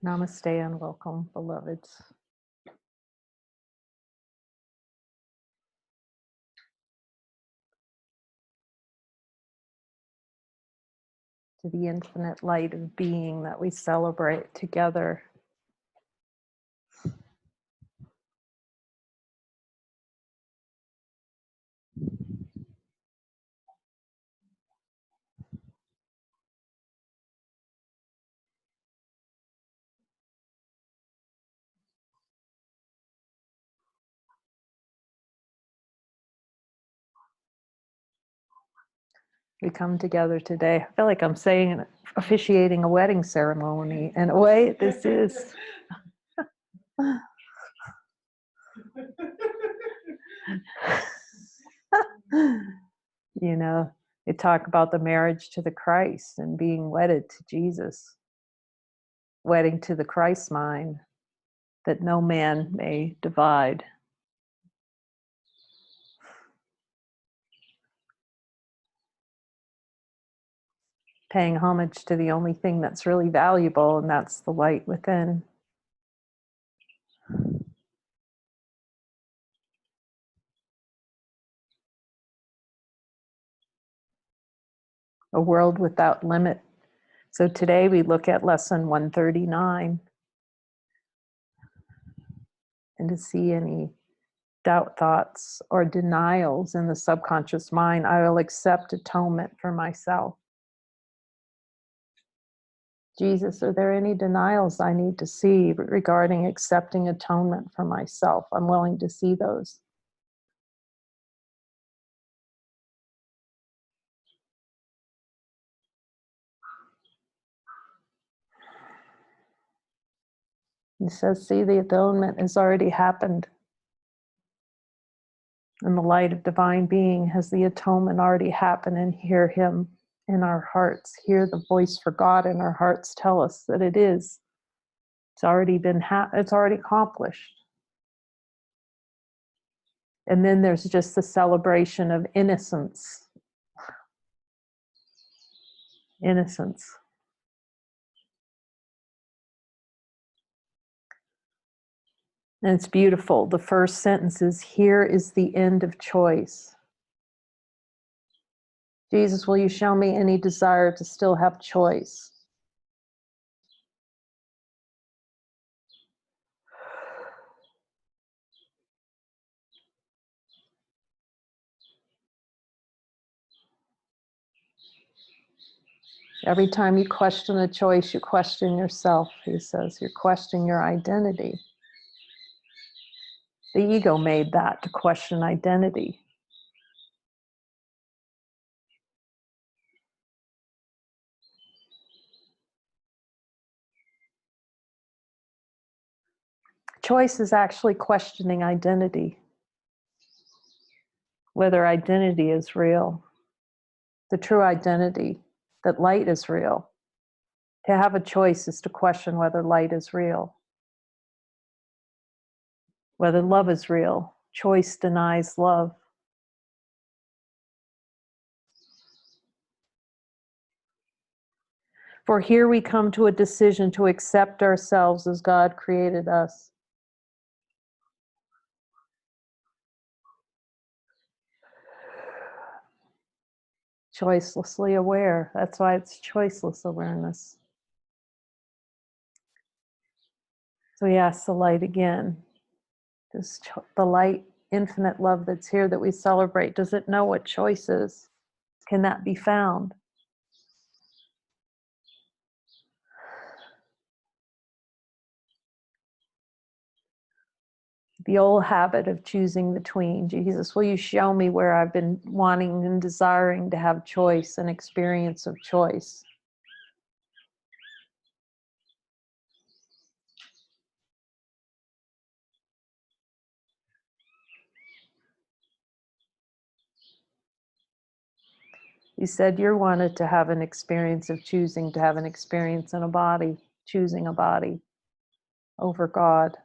Namaste and welcome, beloveds, to the infinite light of being that we celebrate together. We come together today. I feel like I'm officiating a wedding ceremony. In a way, this is. You know, they talk about the marriage to the Christ and being wedded to Jesus, wedding to the Christ mind, that no man may divide. Paying homage to the only thing that's really valuable, and that's the light within. A world without limit. So today we look at lesson 139. And to see any doubt thoughts or denials in the subconscious mind, I will accept atonement for myself. Jesus, are there any denials I need to see regarding accepting atonement for myself? I'm willing to see those. He says, see, the atonement has already happened. In the light of divine being, has the atonement already happened? And hear him in our hearts, hear the voice for God in our hearts tell us that it is. It's already been, it's already accomplished. And then there's just the celebration of innocence. Innocence. And it's beautiful. The first sentence is, here is the end of choice. Jesus, will you show me any desire to still have choice? Every time you question a choice, you question yourself, he says. You're questioning your identity. The ego made that, to question identity. Choice is actually questioning identity. Whether identity is real. The true identity, that light is real. To have a choice is to question whether light is real. Whether love is real. Choice denies love. For here we come to a decision to accept ourselves as God created us. Choicelessly aware. That's why it's choiceless awareness. So we ask the light again. Does the light, infinite love that's here that we celebrate, does it know what choice is? Can that be found? The old habit of choosing between. Jesus, will you show me where I've been wanting and desiring to have choice and experience of choice? You said you wanted to have an experience of choosing to have an experience in a body, choosing a body over God.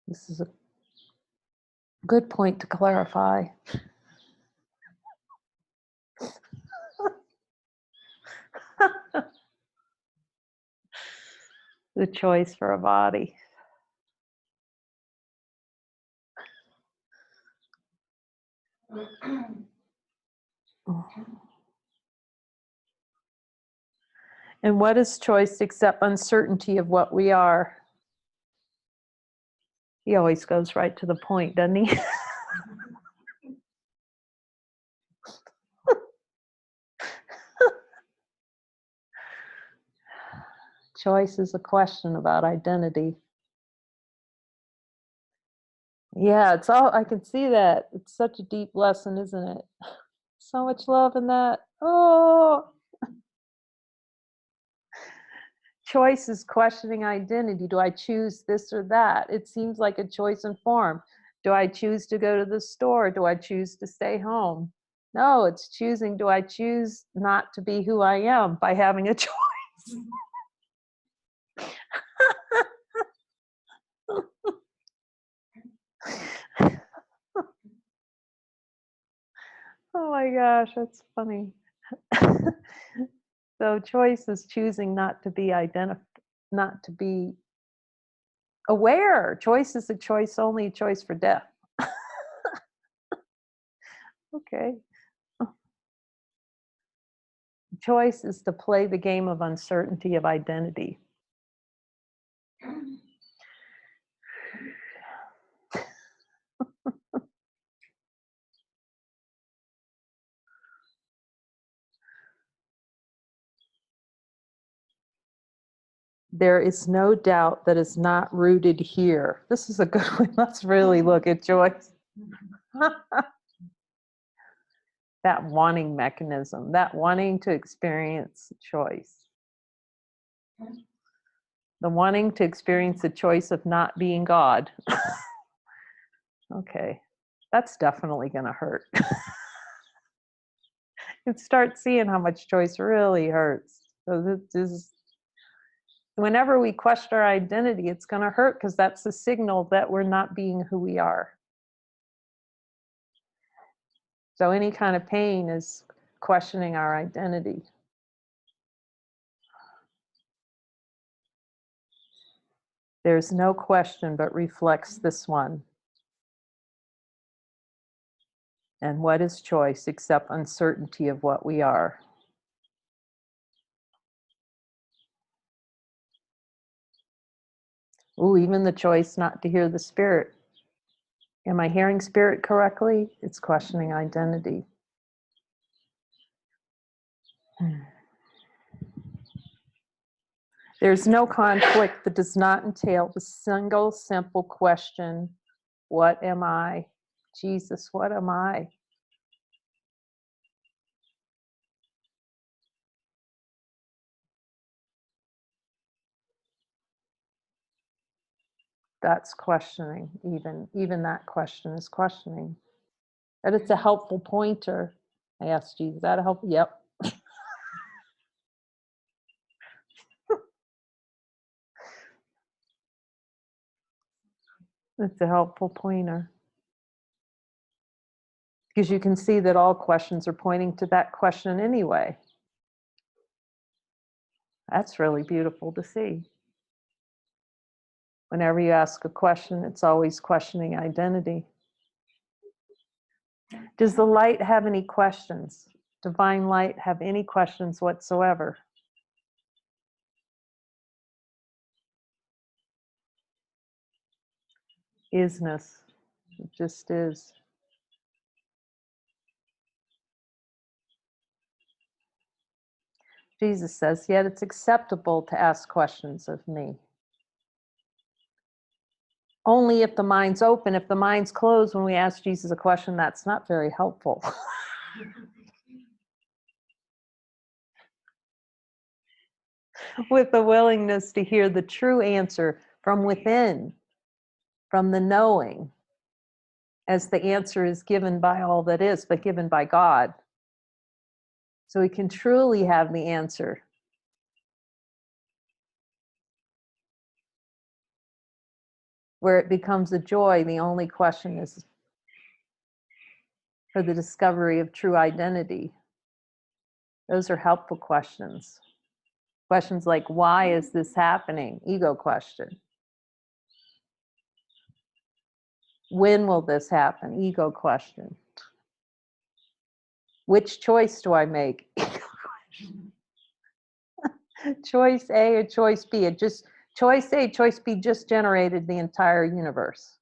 This is a good point to clarify. The choice for a body. And what is choice except uncertainty of what we are? He always goes right to the point, doesn't he? Choice is a question about identity. Yeah, it's all, I can see that. It's such a deep lesson, isn't it? So much love in that. Oh, choice is questioning identity. Do I choose this or that? It seems like a choice in form. Do I choose to go to the store? Do I choose to stay home? No, it's choosing. Do I choose not to be who I am by having a choice? Oh my gosh, that's funny. So choice is choosing not to be not to be aware. Choice is a choice, only a choice for death. Okay. Choice is to play the game of uncertainty of identity. There is no doubt that is not rooted here. This is a good one. Let's really look at choice. That wanting mechanism, that wanting to experience choice. The wanting to experience the choice of not being God. Okay, that's definitely going to hurt. And start seeing how much choice really hurts. So this is, whenever we question our identity, it's going to hurt because that's a signal that we're not being who we are. So any kind of pain is questioning our identity. There's no question but reflects this one. And what is choice except uncertainty of what we are? Ooh, even the choice not to hear the spirit. Am I hearing spirit correctly? It's questioning identity. There's no conflict that does not entail the single simple question, what am I? Jesus, what am I? That's questioning. Even that question is questioning. But it's a helpful pointer. I asked Jesus, is that a helpful? Yep. It's a helpful pointer. Because you can see that all questions are pointing to that question anyway. That's really beautiful to see. Whenever you ask a question, it's always questioning identity. Does the light have any questions? Divine light have any questions whatsoever? Isness. It just is. Jesus says, yet it's acceptable to ask questions of me. Only if the mind's open. If the mind's closed when we ask Jesus a question, that's not very helpful. With the willingness to hear the true answer from within, from the knowing, as the answer is given by all that is, but given by God. So we can truly have the answer. Where it becomes a joy, the only question is for the discovery of true identity. Those are helpful questions. Questions like, why is this happening? Ego question. When will this happen? Ego question. Which choice do I make? Ego question. Choice A or choice B? Choice A, choice B just generated the entire universe.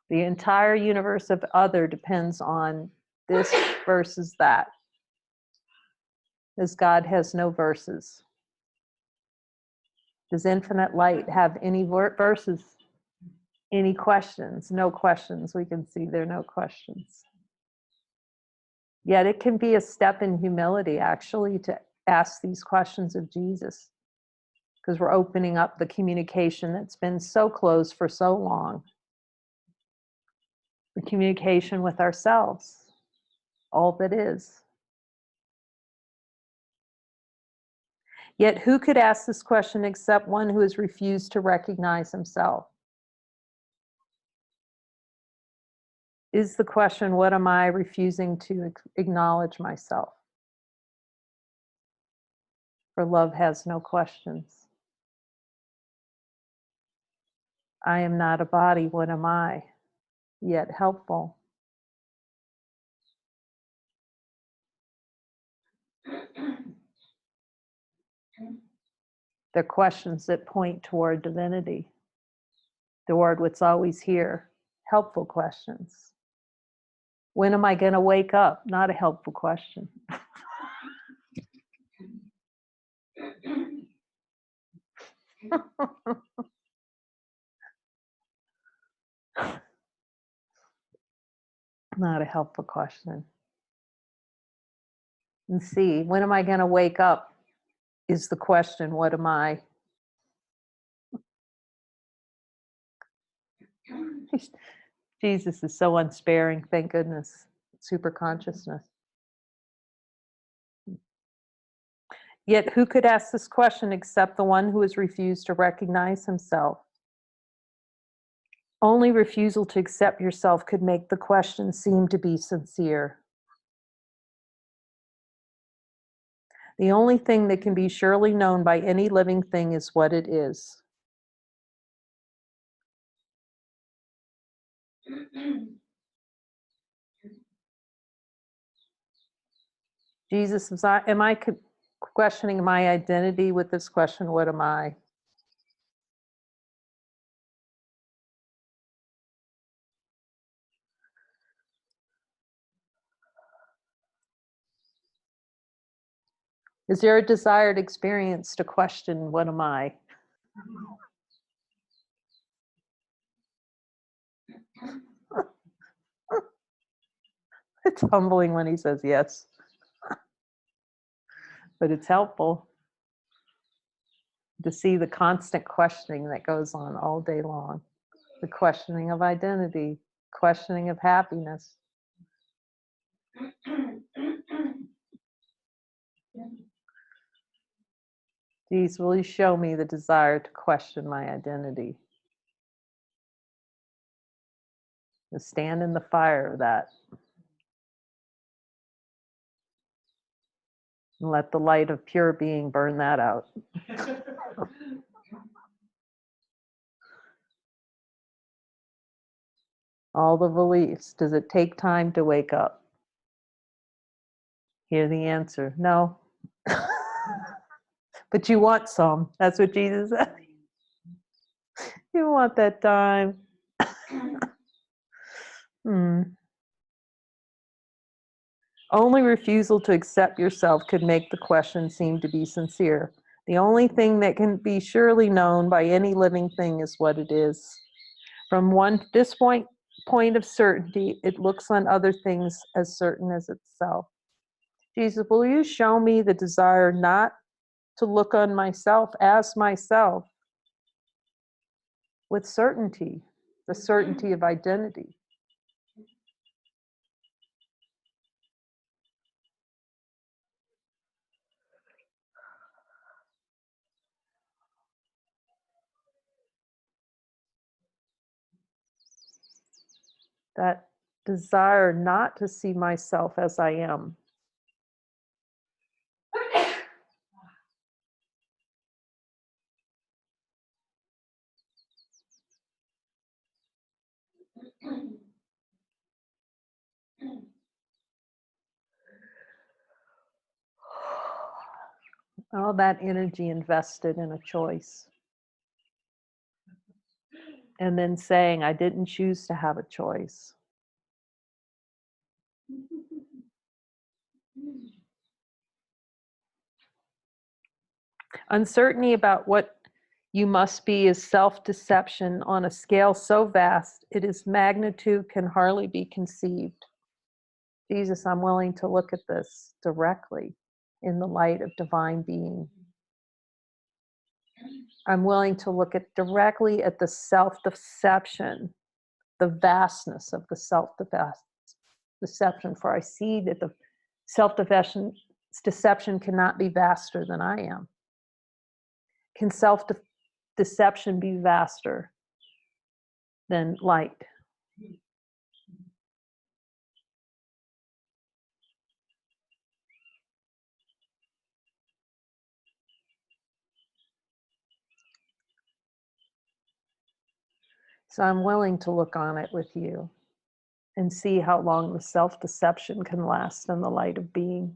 The entire universe of other depends on this versus that. As God has no verses. Does infinite light have any verses? Any questions? No questions. We can see there are no questions. Yet it can be a step in humility, actually, to ask these questions of Jesus, because we're opening up the communication that's been so closed for so long. The communication with ourselves, all that is. Yet who could ask this question except one who has refused to recognize himself? Is the question, what am I refusing to acknowledge myself? For love has no questions. I am not a body, what am I? Yet helpful. They're questions that point toward divinity, toward what's always here. Helpful questions. When am I going to wake up? Not a helpful question. Not a helpful question. And see, when am I going to wake up is the question, what am I? Jesus is so unsparing, thank goodness. Super consciousness. Yet who could ask this question except the one who has refused to recognize himself? Only refusal to accept yourself could make the question seem to be sincere. The only thing that can be surely known by any living thing is what it is. Jesus, am I questioning my identity with this question, what am I? Is there a desired experience to question, what am I? It's humbling when he says yes, but it's helpful to see the constant questioning that goes on all day long. The questioning of identity, questioning of happiness. Jesus, will you show me the desire to question my identity? To stand in the fire of that. And let the light of pure being burn that out. All the beliefs. Does it take time to wake up? Hear the answer. No. But you want some. That's what Jesus said. You want that time. Only refusal to accept yourself could make the question seem to be sincere. The only thing that can be surely known by any living thing is what it is. From this point of certainty, it looks on other things as certain as itself. Jesus, will you show me the desire not to look on myself as myself with certainty, the certainty of identity? that desire not to see myself as I am. All that energy invested in a choice. And then saying, I didn't choose to have a choice. Uncertainty about what you must be is self-deception on a scale so vast, its magnitude can hardly be conceived. Jesus, I'm willing to look at this directly in the light of divine being. I'm willing to look at directly at the self-deception, the vastness of the self-deception, for I see that the self-deception cannot be vaster than I am. Can self-deception be vaster than light? So I'm willing to look on it with you and see how long the self-deception can last in the light of being.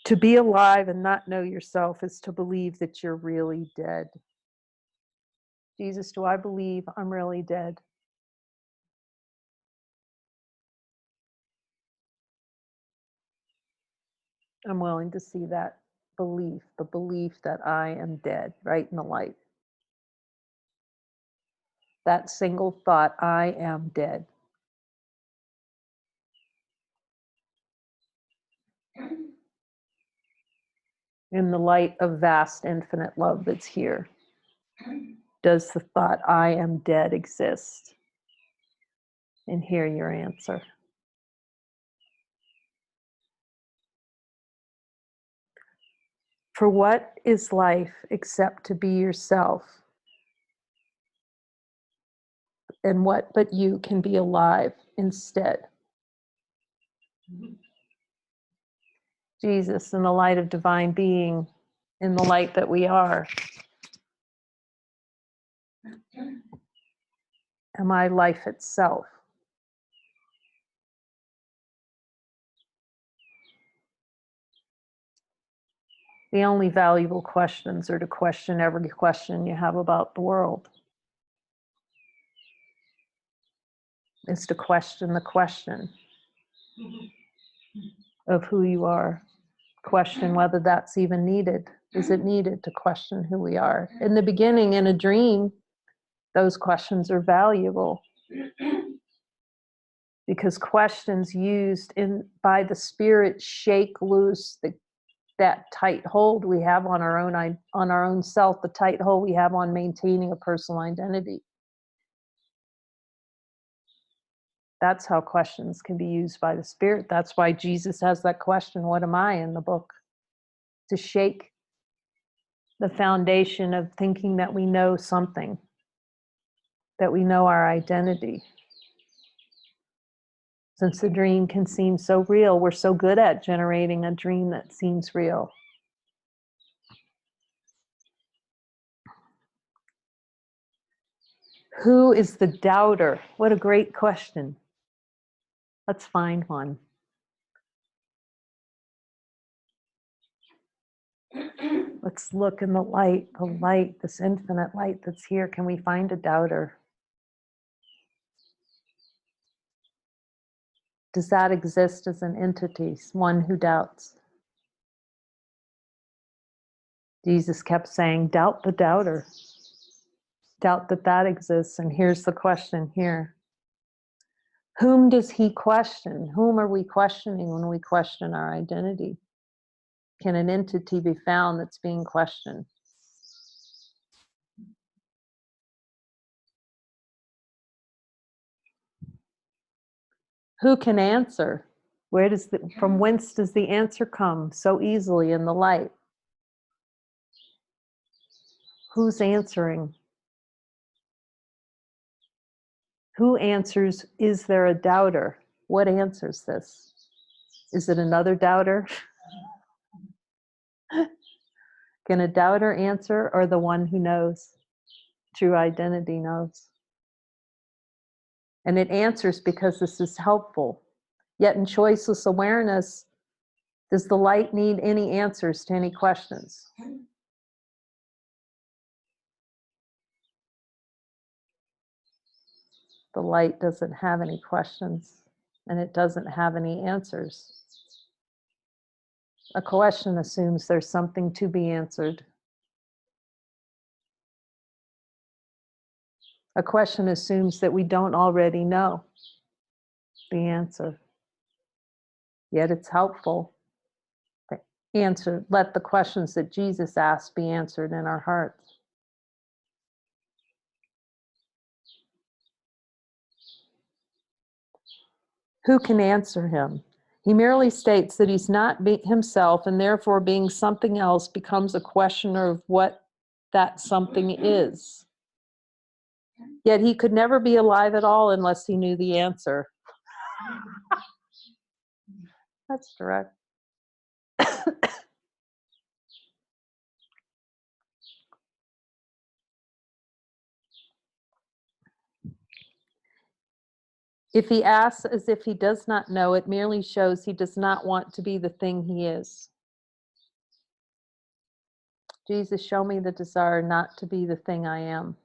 To be alive and not know yourself is to believe that you're really dead. Jesus, do I believe I'm really dead? I'm willing to see that belief, the belief that I am dead, right in the light. That single thought, I am dead. In the light of vast, infinite love that's here. Does the thought, I am dead, exist? And hear your answer. For what is life except to be yourself? And what but you can be alive instead? Jesus, in the light of divine being, in the light that we are, am I life itself? The only valuable questions are to question every question you have about the world. It's to question the question of who you are. Question whether that's even needed. Is it needed to question who we are? In the beginning, in a dream, those questions are valuable because questions used by the Spirit shake loose that tight hold we have on our own self, the tight hold we have on maintaining a personal identity. That's how questions can be used by the Spirit. That's why Jesus has that question, what am I, in the book? To shake the foundation of thinking that we know something, that we know our identity. Since the dream can seem so real, we're so good at generating a dream that seems real. Who is the doubter? What a great question. Let's find one. Let's look in the light, this infinite light that's here. Can we find a doubter? Does that exist as an entity, one who doubts? Jesus kept saying, doubt the doubter. Doubt that exists. And here's the question here. Whom does he question? Whom are we questioning when we question our identity? Can an entity be found that's being questioned? Who can answer? From whence does the answer come so easily in the light? Who's answering? Who answers, is there a doubter? What answers this? Is it another doubter? Can a doubter answer, or the one who knows? True identity knows. And it answers because this is helpful. Yet in choiceless awareness, does the light need any answers to any questions? The light doesn't have any questions, and it doesn't have any answers. A question assumes there's something to be answered. A question assumes that we don't already know the answer. Yet it's helpful to answer, let the questions that Jesus asked be answered in our hearts. Who can answer him? He merely states that he's not himself, and therefore being something else becomes a questioner of what that something is. Yet he could never be alive at all unless he knew the answer. That's direct. If he asks as if he does not know, it merely shows he does not want to be the thing he is. Jesus, show me the desire not to be the thing I am.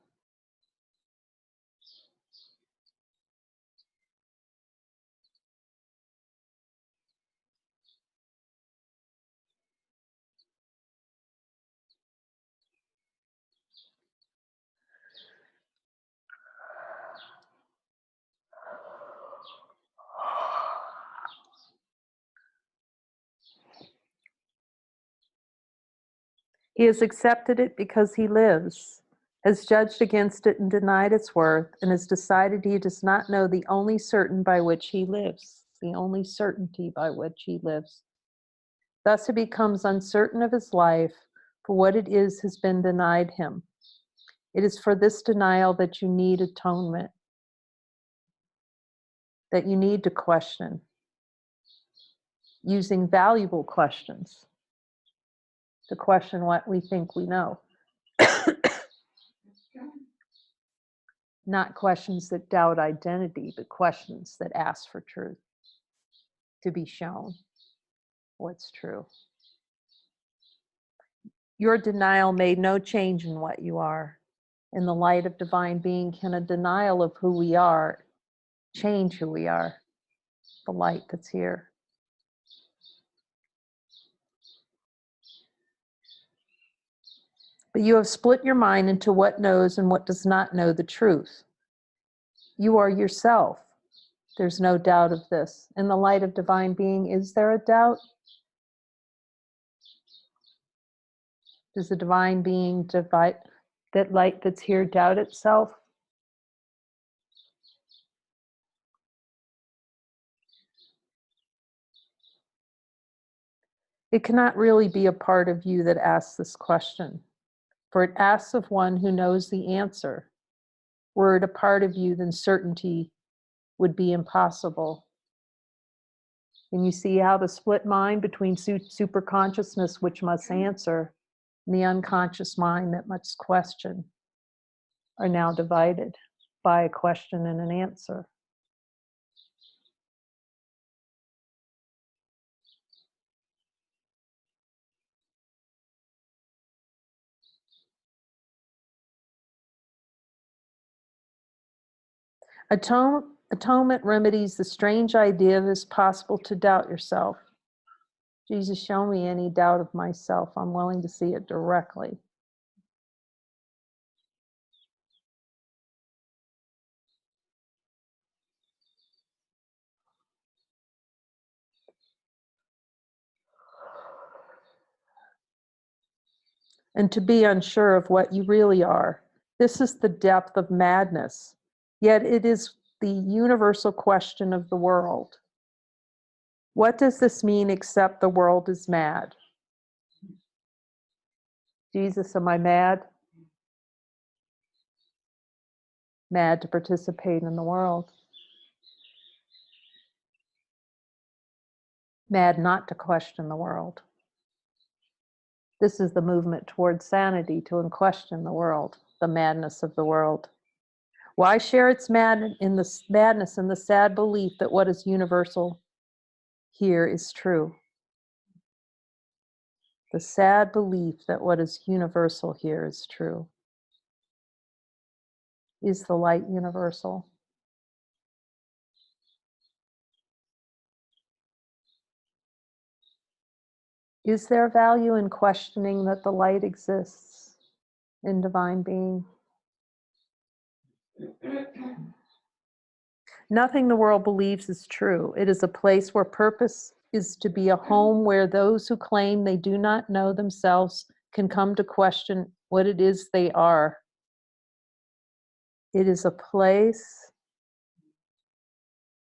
He has accepted it because he lives, has judged against it and denied its worth, and has decided he does not know the only certain by which he lives, the only certainty by which he lives. Thus he becomes uncertain of his life, for what it is has been denied him. It is for this denial that you need atonement, that you need to question, using valuable questions to question what we think we know. Not questions that doubt identity, but questions that ask for truth, to be shown what's true. Your denial made no change in what you are. In the light of divine being, can a denial of who we are change who we are? The light that's here. But you have split your mind into what knows and what does not know the truth. You are yourself. There's no doubt of this. In the light of divine being, is there a doubt? Does the divine being divide that light that's here doubt itself? It cannot really be a part of you that asks this question, for it asks of one who knows the answer. Were it a part of you, then certainty would be impossible. And you see how the split mind between superconsciousness, which must answer, and the unconscious mind that must question, are now divided by a question and an answer. Atonement remedies the strange idea that it's possible to doubt yourself. Jesus, show me any doubt of myself. I'm willing to see it directly. And to be unsure of what you really are. This is the depth of madness. Yet it is the universal question of the world. What does this mean except the world is mad? Jesus, am I mad? Mad to participate in the world. Mad not to question the world. This is the movement towards sanity, to unquestion the world, the madness of the world. Why share its madness in the sad belief that what is universal here is true? The sad belief that what is universal here is true. Is the light universal? Is there value in questioning that the light exists in divine being? Nothing the world believes is true. It is a place where purpose is to be a home where those who claim they do not know themselves can come to question what it is they are. It is a place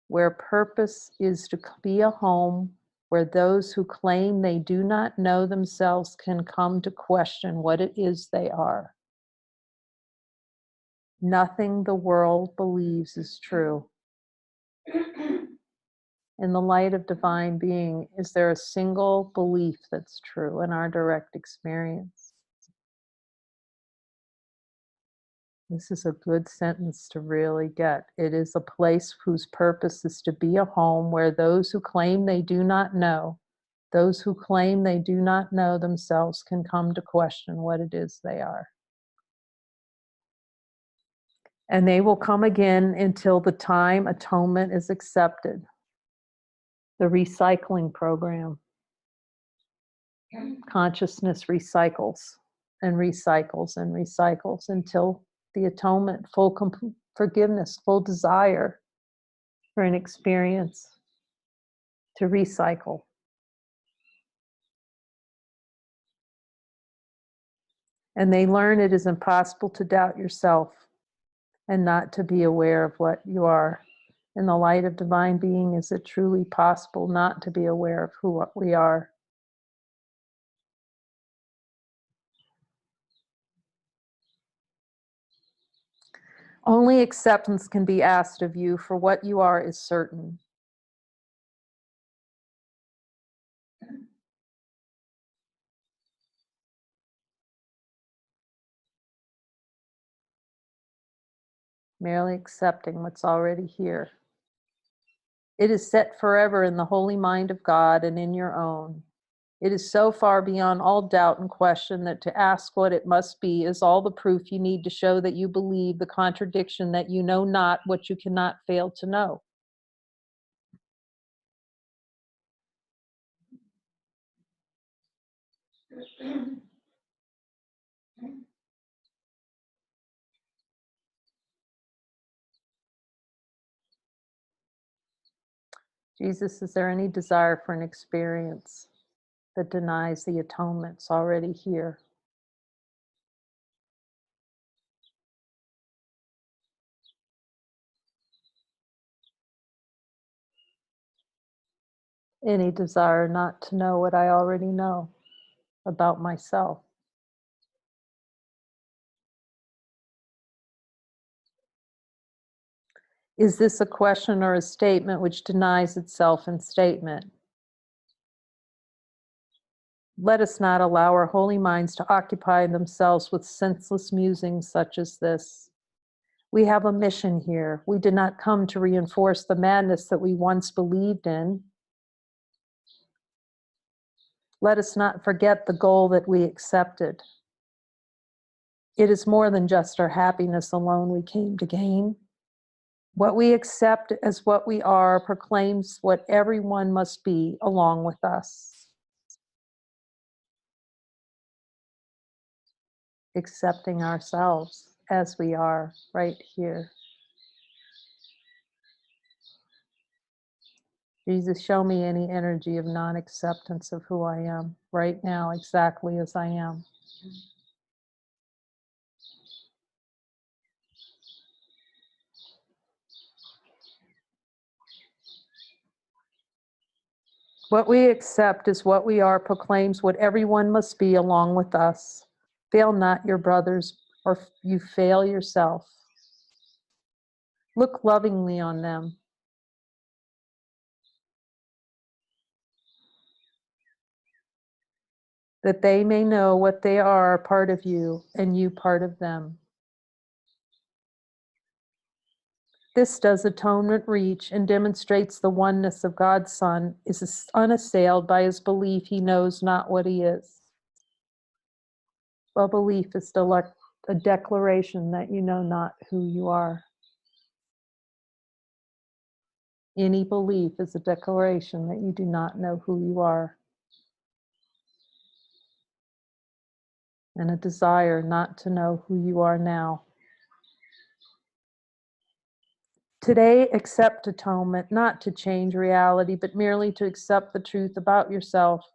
where purpose is to be a home where those who claim they do not know themselves can come to question what it is they are. Nothing the world believes is true. In the light of divine being, is there a single belief that's true in our direct experience? This is a good sentence to really get. It is a place whose purpose is to be a home where those who claim they do not know, those who claim they do not know themselves can come to question what it is they are. And they will come again until the time atonement is accepted. The recycling program. Consciousness recycles and recycles and recycles until the atonement, full forgiveness, full desire for an experience to recycle. And they learn it is impossible to doubt yourself and not to be aware of what you are. In the light of divine being, is it truly possible not to be aware of what we are? Only acceptance can be asked of you, for what you are is certain. Merely accepting what's already here. It is set forever in the holy mind of God and in your own. It is so far beyond all doubt and question that to ask what it must be is all the proof you need to show that you believe the contradiction that you know not what you cannot fail to know. Jesus, is there any desire for an experience that denies the atonement's already here? Any desire not to know what I already know about myself? Is this a question or a statement which denies itself in statement? Let us not allow our holy minds to occupy themselves with senseless musings such as this. We have a mission here. We did not come to reinforce the madness that we once believed in. Let us not forget the goal that we accepted. It is more than just our happiness alone we came to gain. What we accept as what we are proclaims what everyone must be along with us. Accepting ourselves as we are right here. Jesus, show me any energy of non-acceptance of who I am right now, exactly as I am. What we accept is what we are proclaims what everyone must be along with us. Fail not your brothers, or you fail yourself. Look lovingly on them. That they may know what they are part of you and you part of them. This does atonement reach and demonstrates the oneness of God's Son is unassailed by his belief he knows not what he is. Well, belief is a declaration that you know not who you are. Any belief is a declaration that you do not know who you are. And a desire not to know who you are now. Today, accept atonement, not to change reality, but merely to accept the truth about yourself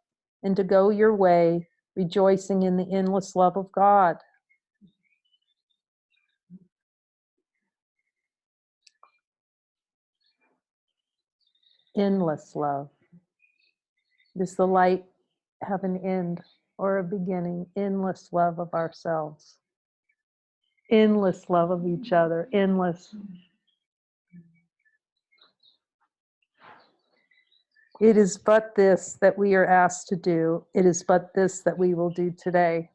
and to go your way, rejoicing in the endless love of God. Endless love. Does the light have an end or a beginning? Endless love of ourselves. Endless love of each other. Endless. It is but this that we are asked to do. It is but this that we will do today.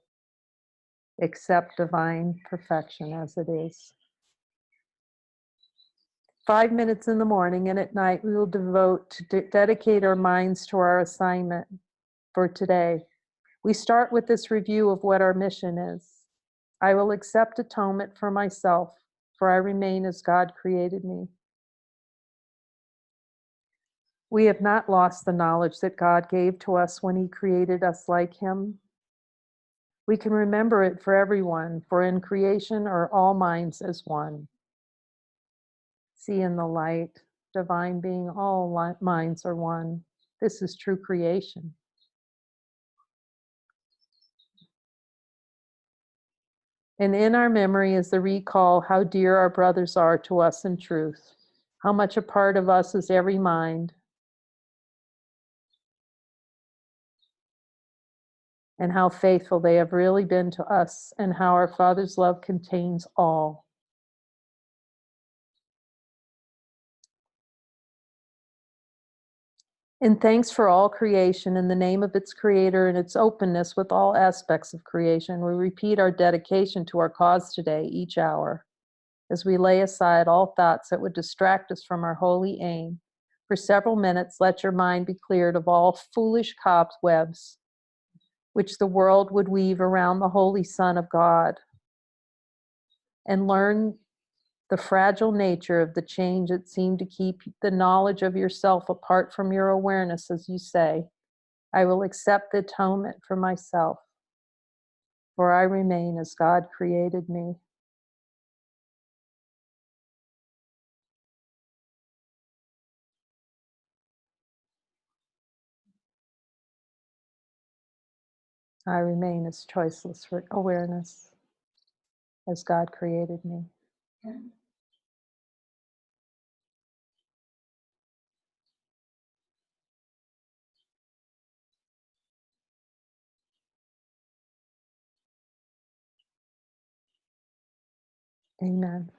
Accept divine perfection as it is. 5 minutes in the morning and at night we will devote to dedicate our minds to our assignment for today. We start with this review of what our mission is. I will accept atonement for myself, for I remain as God created me. We have not lost the knowledge that God gave to us when he created us like him. We can remember it for everyone, for in creation are all minds as one. See in the light, divine being, all minds are one. This is true creation. And in our memory is the recall how dear our brothers are to us in truth, how much a part of us is every mind, and how faithful they have really been to us, and how our Father's love contains all. In thanks for all creation, in the name of its creator and its openness with all aspects of creation, we repeat our dedication to our cause today, each hour, as we lay aside all thoughts that would distract us from our holy aim. For several minutes, let your mind be cleared of all foolish cobwebs which the world would weave around the Holy Son of God, and learn the fragile nature of the change that seemed to keep the knowledge of yourself apart from your awareness as you say, I will accept the atonement for myself, for I remain as God created me. I remain as choiceless for awareness as God created me. Amen.